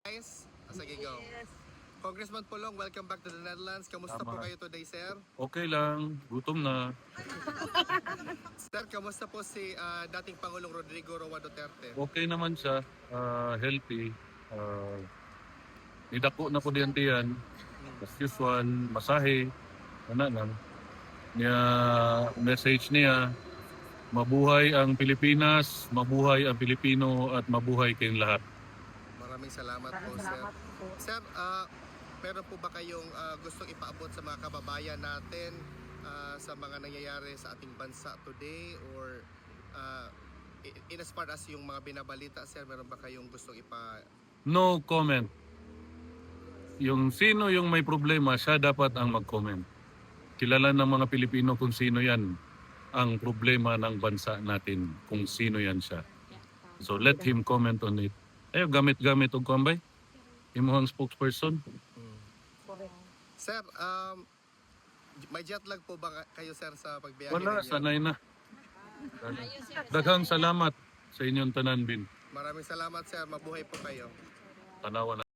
Guys, sige go. Congressman Pulong, welcome back to the Netherlands. Kamusta po kayo today, sir? Okay lang, gutom na. Sir, kamusta po si dating Pangulong Rodrigo Roa Duterte? Okay naman siya, healthy. Nidako na po diyan. As usual, masahe. Ano lang. Niya, message niya, mabuhay ang Pilipinas, mabuhay ang Pilipino, at mabuhay kayong lahat. Maraming salamat po, sir. Sir, meron po ba kayong gustong ipaabot sa mga kababayan natin sa mga nangyayari sa ating bansa today? Or in as far as yung mga binabalita, sir, meron ba kayong gustong No comment. Yung sino yung may problema, siya dapat ang mag-comment. Kilala ng mga Pilipino kung sino yan ang problema ng bansa natin, kung sino yan siya. So let him comment on it. Ayo, gamit-gamit og kuambay. Imuhang spokesperson. Sir, may jet lag po ba kayo, sir, sa pagbiyahe Wala, ninyo? sanay na. Daghang salamat sa inyong tanan, Bin. Maraming salamat, sir. Mabuhay po kayo. Tanawan na.